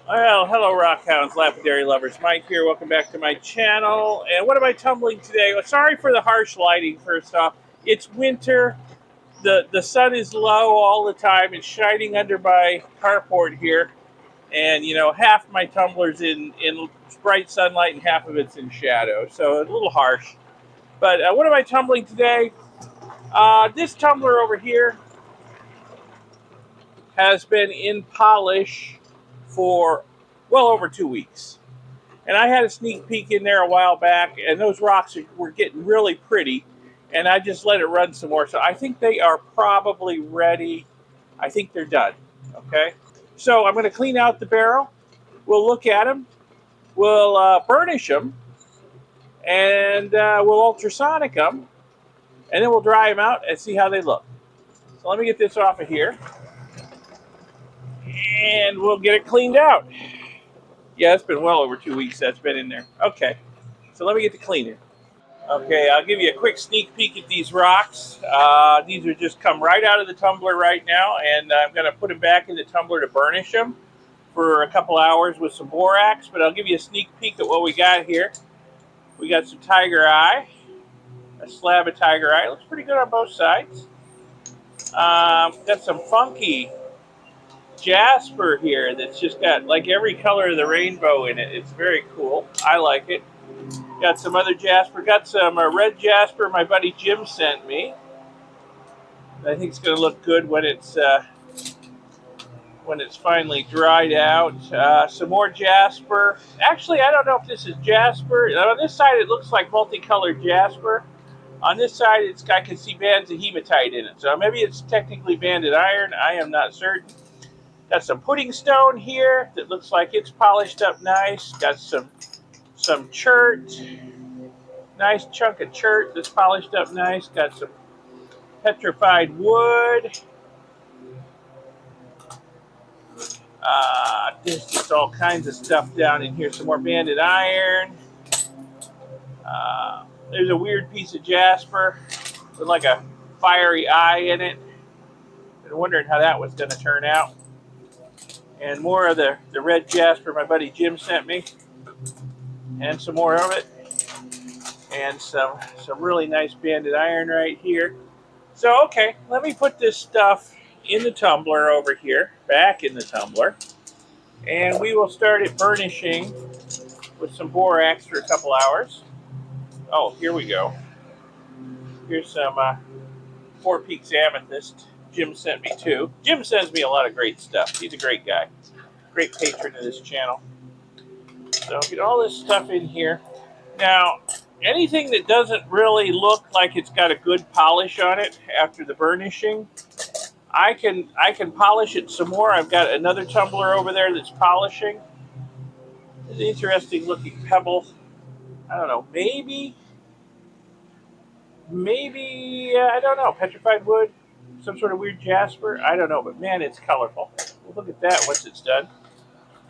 Well, hello Rockhounds, Lapidary lovers. Mike here. Welcome back to my channel. And what am I tumbling today? Well, sorry for the harsh lighting, first off. It's winter. The sun is low all the time. It's shining under my carport here. And, half my tumbler's in bright sunlight and half of it's in shadow. So a little harsh. But what am I tumbling today? This tumbler over here has been in polish for well over 2 weeks. And I had a sneak peek in there a while back, and those rocks were getting really pretty, and I just let it run some more. So I think they are probably ready. I think they're done. Okay? So I'm going to clean out the barrel. We'll look at them. We'll burnish them, and we'll ultrasonic them, and then we'll dry them out and see how they look. So let me get this off of here, and we'll get it cleaned out. Yeah, it's been well over 2 weeks that's been in there. Okay, so let me get to cleaning. Okay, I'll give you a quick sneak peek at these rocks. These are just come right out of the tumbler right now, and I'm going to put them back in the tumbler to burnish them for a couple hours with some borax, but I'll give you a sneak peek at what we got here. We got some tiger eye, a slab of tiger eye. It looks pretty good on both sides. Got some funky Jasper here that's just got like every color of the rainbow in it. It's very cool. I like it. Got some other Jasper. Got some red Jasper my buddy Jim sent me. I think it's going to look good when it's finally dried out. Some more Jasper. Actually, I don't know if this is Jasper. On this side, it looks like multicolored Jasper. On this side, I can see bands of hematite in it. So maybe it's technically banded iron. I am not certain. Got some pudding stone here that looks like it's polished up nice. Got some chert. Nice chunk of chert that's polished up nice. Got some petrified wood. There's just all kinds of stuff down in here. Some more banded iron. There's a weird piece of Jasper with like a fiery eye in it. Been wondering how that was going to turn out. And more of the red Jasper my buddy Jim sent me. And some more of it. And some really nice banded iron right here. So, okay, let me put this stuff in the tumbler over here, back in the tumbler. And we will start it burnishing with some borax for a couple hours. Oh, here we go. Here's some Four Peaks amethyst. Jim sent me too. Jim sends me a lot of great stuff. He's a great guy. Great patron of this channel. So get all this stuff in here. Now, anything that doesn't really look like it's got a good polish on it after the burnishing, I can polish it some more. I've got another tumbler over there that's polishing. It's an interesting looking pebble. I don't know, maybe, I don't know, petrified wood, some sort of weird Jasper. I don't know, but man, it's colorful. We'll look at that once it's done.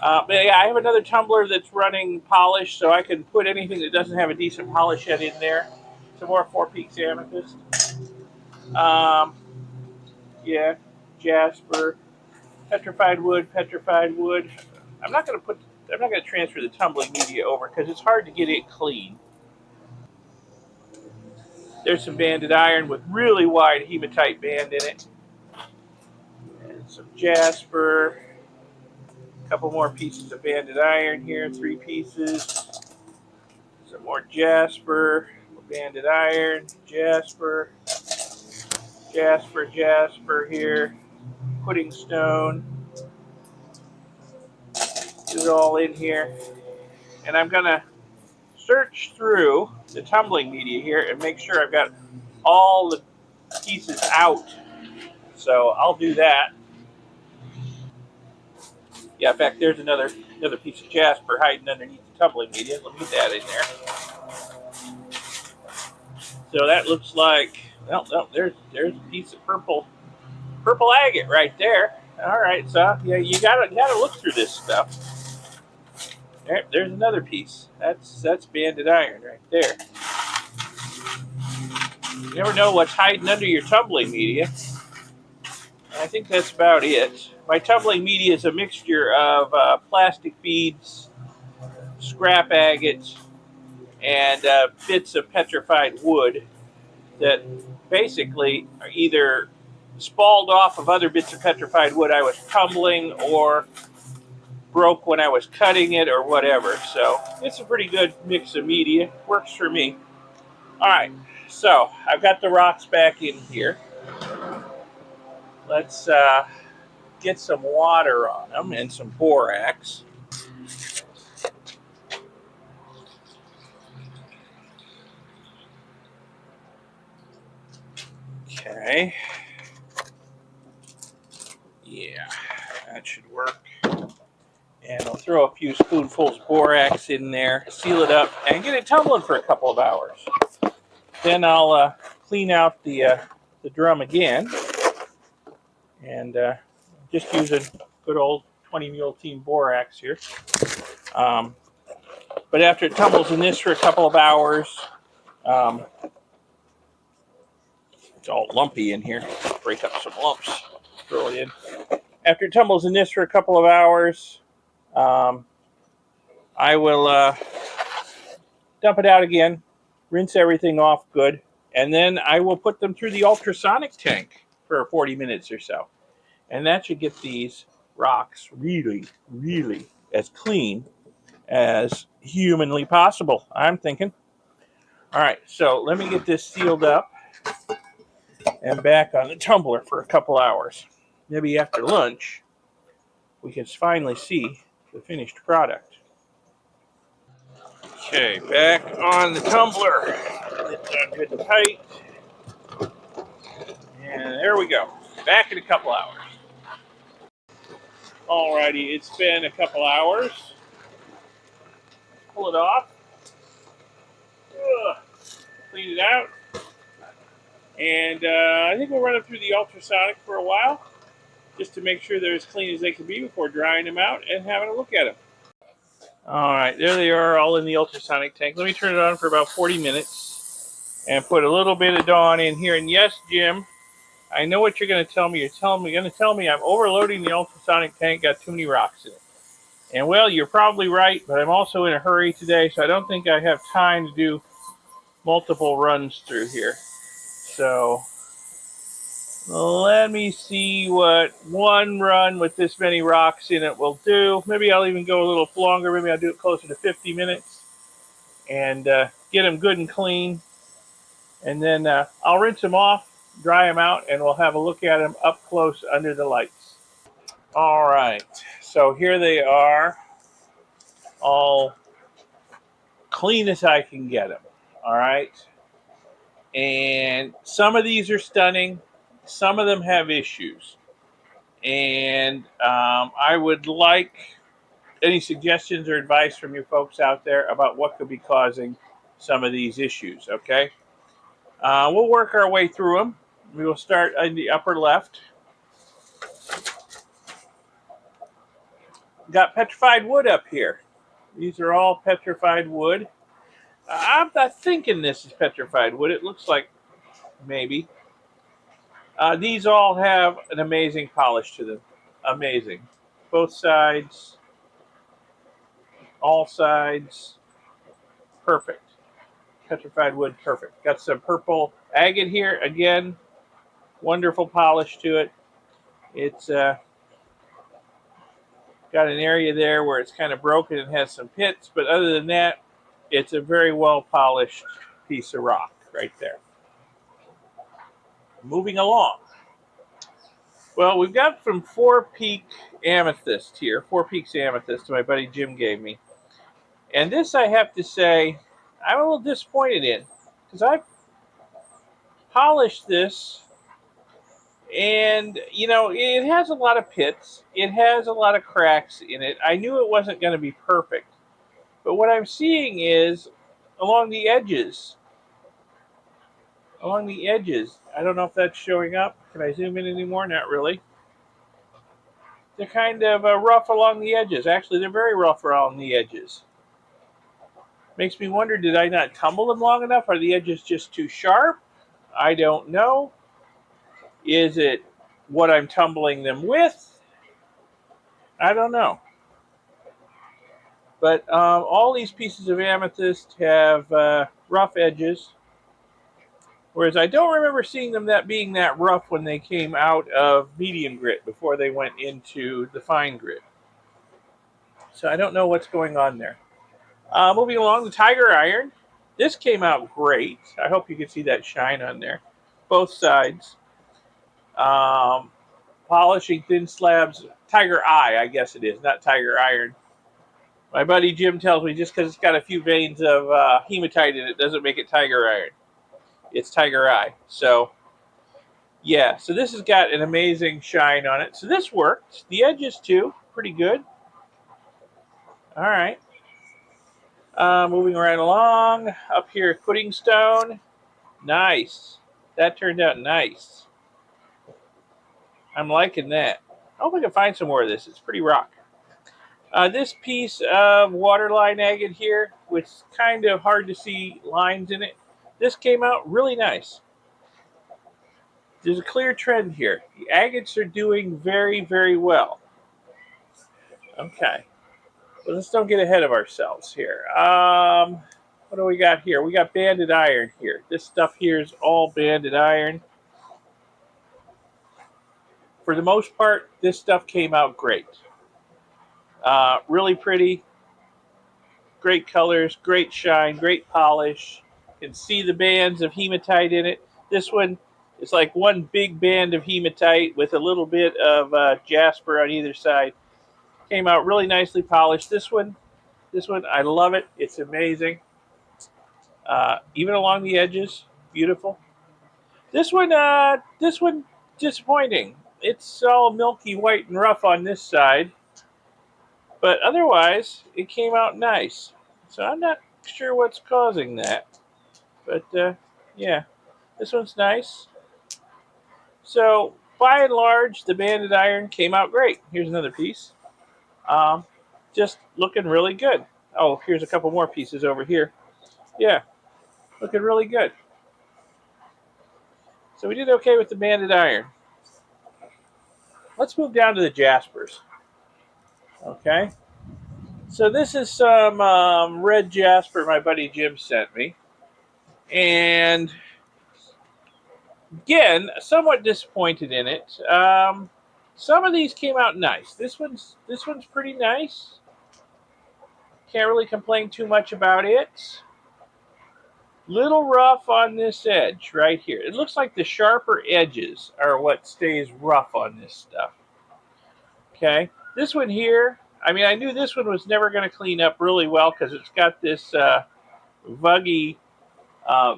But yeah, I have another tumbler that's running polish, so I can put anything that doesn't have a decent polish yet in there. Some more Four Peaks amethyst. Yeah, Jasper, petrified wood. I'm not going to transfer the tumbling media over because it's hard to get it clean. There's some banded iron with really wide hematite band in it. And some Jasper. A couple more pieces of banded iron here, 3 pieces. Some more Jasper, banded iron, Jasper here, pudding stone. This is all in here. And I'm going to search through the tumbling media here and make sure I've got all the pieces out. So I'll do that. Yeah, in fact, there's another piece of Jasper hiding underneath the tumbling media. Let me get that in there. So that looks like, well, no, there's a piece of purple agate right there. All right, so yeah, you gotta look through this stuff. There's another piece. That's banded iron right there. You never know what's hiding under your tumbling media. I think that's about it. My tumbling media is a mixture of plastic beads, scrap agate, and bits of petrified wood that basically are either spalled off of other bits of petrified wood I was tumbling or broke when I was cutting it or whatever. So it's a pretty good mix of media. Works for me. All right, so I've got the rocks back in here. Let's get some water on them and some borax. Okay. Yeah, that should work. And I'll throw a few spoonfuls of borax in there, seal it up, and get it tumbling for a couple of hours. Then I'll clean out the drum again, and just using good old 20 mule team borax here. But after it tumbles in this for a couple of hours, it's all lumpy in here. Break up some lumps, throw it in. After it tumbles in this for a couple of hours, I will dump it out again, rinse everything off good, and then I will put them through the ultrasonic tank for 40 minutes or so. And that should get these rocks really, really as clean as humanly possible, I'm thinking. All right, so let me get this sealed up and back on the tumbler for a couple hours. Maybe after lunch, we can finally see the finished product. Okay, back on the tumbler. Get that good and tight. And there we go. Back in a couple hours. Alrighty, it's been a couple hours. Pull it off. Clean it out. And I think we'll run it through the ultrasonic for a while, just to make sure they're as clean as they can be before drying them out and having a look at them. Alright, there they are, all in the ultrasonic tank. Let me turn it on for about 40 minutes and put a little bit of Dawn in here. And yes, Jim, I know what you're going to tell me. You're going to tell me I'm overloading the ultrasonic tank, got too many rocks in it. And well, you're probably right, but I'm also in a hurry today, so I don't think I have time to do multiple runs through here. So let me see what one run with this many rocks in it will do. Maybe I'll even go a little longer. Maybe I'll do it closer to 50 minutes and get them good and clean. And then I'll rinse them off, dry them out, and we'll have a look at them up close under the lights. All right, so here they are, all clean as I can get them. All right, and some of these are stunning. Some of them have issues. And I would like any suggestions or advice from you folks out there about what could be causing some of these issues, okay? We'll work our way through them. We will start in the upper left. Got petrified wood up here. These are all petrified wood. I'm not thinking this is petrified wood. It looks like maybe. These all have an amazing polish to them. Amazing. Both sides, all sides, perfect. Petrified wood, perfect. Got some purple agate here. Again, wonderful polish to it. It's got an area there where it's kind of broken and has some pits, but other than that, it's a very well polished piece of rock right there. Moving along. Well, we've got some Four Peak amethyst here. Four Peaks amethyst my buddy Jim gave me. And this, I have to say, I'm a little disappointed in, because I've polished this, and, you know, it has a lot of pits. It has a lot of cracks in it. I knew it wasn't going to be perfect. But what I'm seeing is, along the edges, I don't know if that's showing up. Can I zoom in anymore? Not really. They're kind of rough along the edges. Actually, they're very rough around the edges. Makes me wonder, did I not tumble them long enough? Are the edges just too sharp? I don't know. Is it what I'm tumbling them with, I don't know. But all these pieces of amethyst have rough edges, whereas I don't remember seeing them being that rough when they came out of medium grit before they went into the fine grit. So I don't know what's going on there. Moving along, the Tiger Iron. This came out great. I hope you can see that shine on there. Both sides. Polishing thin slabs. Tiger Eye, I guess it is, not Tiger Iron. My buddy Jim tells me just because it's got a few veins of hematite in it doesn't make it Tiger Iron. It's Tiger Eye. So, yeah. So this has got an amazing shine on it. So this worked. The edges, too. Pretty good. All right. Moving right along. Up here, Pudding Stone. Nice. That turned out nice. I'm liking that. I hope I can find some more of this. It's pretty rock. This piece of waterline agate here, which is kind of hard to see lines in it, this came out really nice. There's a clear trend here. The agates are doing very, very well. Okay. Well, let's don't get ahead of ourselves here. What do we got here? We got banded iron here. This stuff here is all banded iron. For the most part, this stuff came out great. Really pretty. Great colors, great shine, great polish. You can see the bands of hematite in it. This one is like one big band of hematite with a little bit of jasper on either side. Came out really nicely polished. This one, I love it. It's amazing. Even along the edges, beautiful. This one, disappointing. It's all milky white and rough on this side, but otherwise, it came out nice. So I'm not sure what's causing that, but yeah, this one's nice. So by and large, the banded iron came out great. Here's another piece. Just looking really good. Oh, here's a couple more pieces over here. Yeah, looking really good. So we did okay with the banded iron. Let's move down to the Jaspers. Okay. So this is some red jasper my buddy Jim sent me. And again, somewhat disappointed in it. Some of these came out nice. This one's pretty nice. Can't really complain too much about it. Little rough on this edge right here. It looks like the sharper edges are what stays rough on this stuff. Okay, this one here, I mean, I knew this one was never going to clean up really well because it's got this vuggy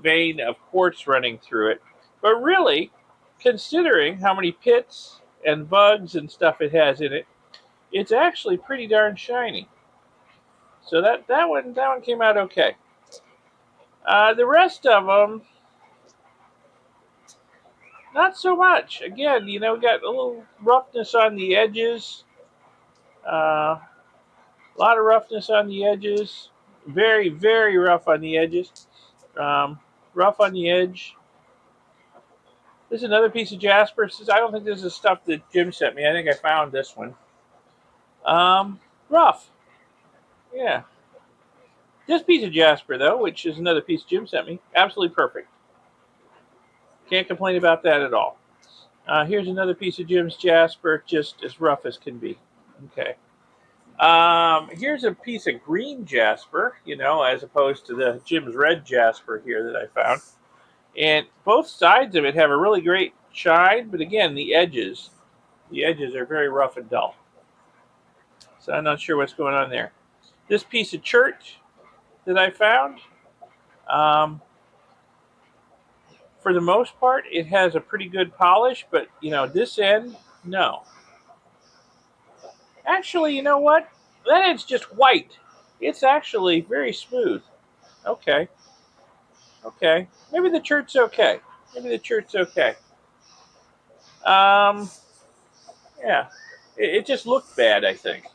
vein of quartz running through it. But really, considering how many pits and bugs and stuff it has in it, it's actually pretty darn shiny. So that one came out okay. The rest of them, not so much. Again, you know, we got a little roughness on the edges. A lot of roughness on the edges. Very, very rough on the edges. Rough on the edge. This is another piece of jasper. I don't think this is stuff that Jim sent me. I think I found this one. Rough. Yeah. This piece of jasper, though, which is another piece Jim sent me, absolutely perfect. Can't complain about that at all. Here's another piece of Jim's jasper, just as rough as can be. Okay. Here's a piece of green jasper, you know, as opposed to the Jim's red jasper here that I found. And both sides of it have a really great shine, but again, the edges are very rough and dull. So I'm not sure what's going on there. This piece of chert that I found, for the most part, it has a pretty good polish, but, you know, this end, no. Actually, you know what? That end's just white. It's actually very smooth. Okay. Okay. Maybe the chert's okay. Yeah. It just looked bad, I think.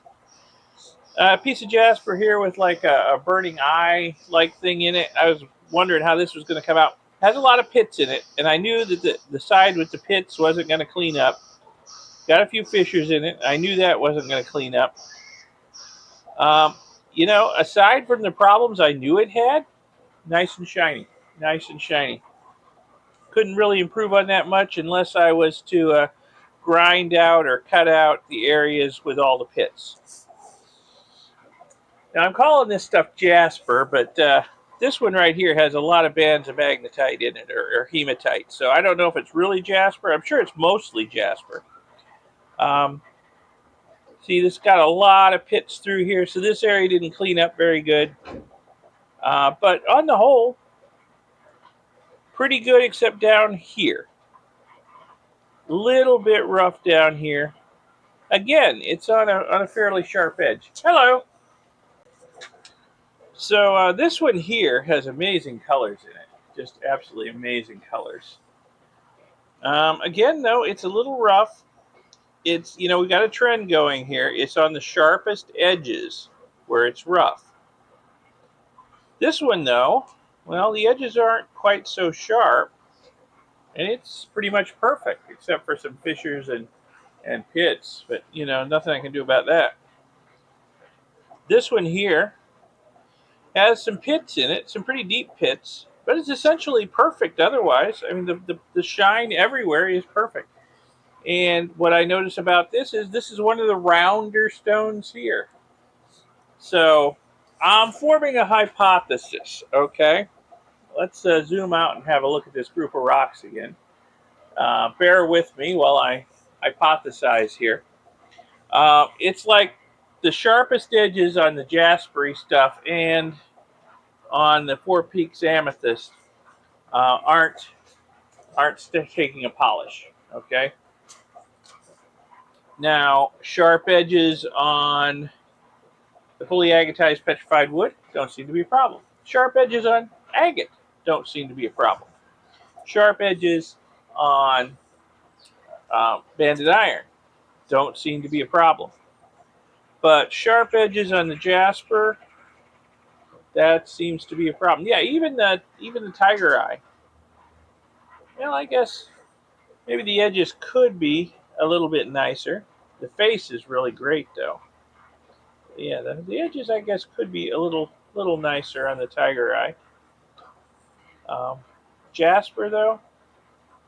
A piece of jasper here with like a burning eye-like thing in it. I was wondering how this was going to come out. Has a lot of pits in it, and I knew that the side with the pits wasn't going to clean up. Got a few fissures in it. I knew that wasn't going to clean up. You know, aside from the problems I knew it had, nice and shiny. Nice and shiny. Couldn't really improve on that much unless I was to grind out or cut out the areas with all the pits. Now I'm calling this stuff Jasper, but this one right here has a lot of bands of magnetite in it, or hematite. So I don't know if it's really Jasper. I'm sure it's mostly Jasper. See, this got a lot of pits through here, so this area didn't clean up very good. But on the whole, pretty good except down here. Little bit rough down here. Again, it's on a fairly sharp edge. Hello. So this one here has amazing colors in it. Just absolutely amazing colors. Again, though, it's a little rough. It's, you know, we got a trend going here. It's on the sharpest edges where it's rough. This one, though, well, the edges aren't quite so sharp, and it's pretty much perfect, except for some fissures and pits. But, you know, nothing I can do about that. This one here has some pits in it, some pretty deep pits, but it's essentially perfect otherwise. I mean, the shine everywhere is perfect. And what I notice about this is one of the rounder stones here. So I'm forming a hypothesis, okay? Let's zoom out and have a look at this group of rocks again. Bear with me while I hypothesize here. It's like the sharpest edges on the Jaspery stuff and on the Four Peaks Amethyst aren't taking a polish, okay? Now, sharp edges on the fully agatized petrified wood don't seem to be a problem. Sharp edges on agate don't seem to be a problem. Sharp edges on banded iron don't seem to be a problem. But sharp edges on the Jasper, that seems to be a problem. Yeah, even the tiger eye. Well, I guess maybe the edges could be a little bit nicer. The face is really great, though. Yeah, the edges, I guess, could be a little nicer on the tiger eye. Jasper, though,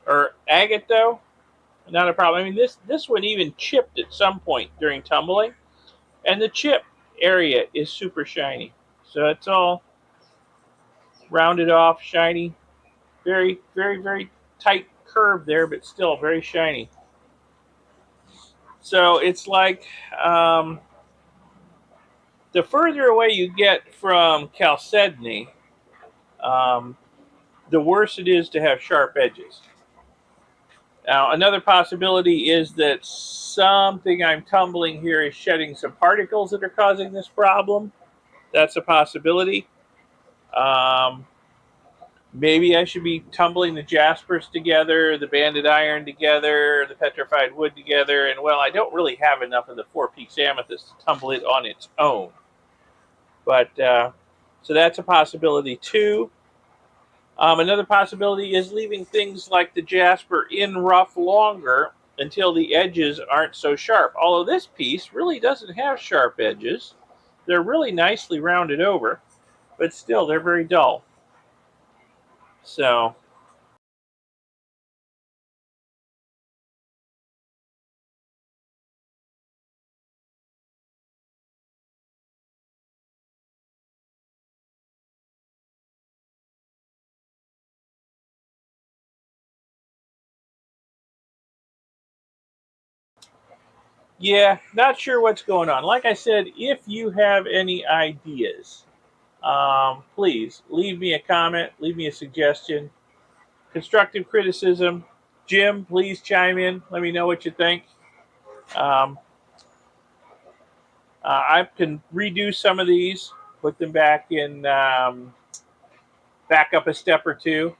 or agate, though, not a problem. I mean, this one even chipped at some point during tumbling, and the chip area is super shiny. So it's all rounded off, shiny, very, very, very tight curve there, but still very shiny. So it's like the further away you get from chalcedony, the worse it is to have sharp edges. Now, another possibility is that something I'm tumbling here is shedding some particles that are causing this problem. That's a possibility. Maybe I should be tumbling the Jaspers together, the banded iron together, the petrified wood together, and well, I don't really have enough of the Four Peaks Amethyst to tumble it on its own. But, so that's a possibility too. Another possibility is leaving things like the Jasper in rough longer until the edges aren't so sharp. Although this piece really doesn't have sharp edges. They're really nicely rounded over, but still they're very dull. So yeah, not sure what's going on. Like I said, if you have any ideas, please leave me a comment, leave me a suggestion, constructive criticism. Jim, please chime in. Let me know what you think. I can redo some of these, put them back in, back up a step or two,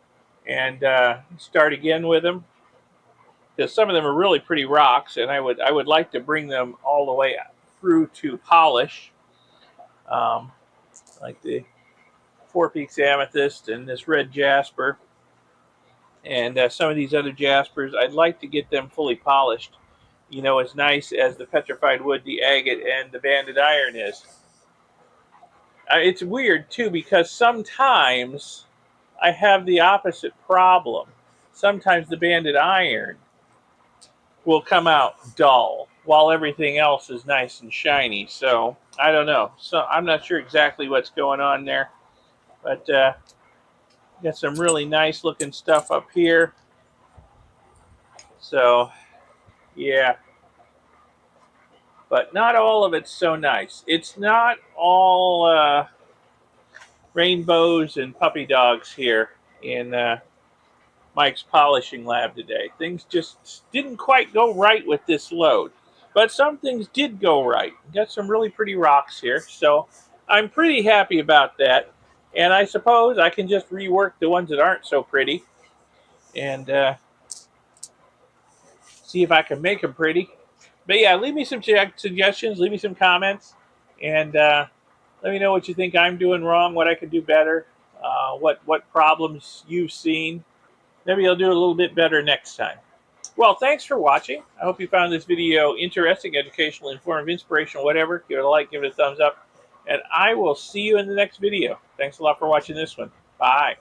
and start again with them. Because some of them are really pretty rocks, and I would like to bring them all the way through to polish, like the Four Peaks Amethyst and this red Jasper, and some of these other Jaspers. I'd like to get them fully polished. you know, as nice as the petrified wood, the agate, and the banded iron is. It's weird too, because sometimes I have the opposite problem. Sometimes the banded iron will come out dull while everything else is nice and shiny. So I don't know. So I'm not sure exactly what's going on there, but got some really nice looking stuff up here. So yeah, but not all of it's so nice. It's not all rainbows and puppy dogs here in Mike's polishing lab today. Things just didn't quite go right with this load, but some things did go right. Got some really pretty rocks here, so I'm pretty happy about that. And I suppose I can just rework the ones that aren't so pretty and see if I can make them pretty. But yeah, leave me some suggestions, leave me some comments, and let me know what you think I'm doing wrong, what I could do better, what problems you've seen. Maybe I'll do a little bit better next time. Well, thanks for watching. I hope you found this video interesting, educational, informative, inspirational, whatever. Give it a like, give it a thumbs up, and I will see you in the next video. Thanks a lot for watching this one. Bye.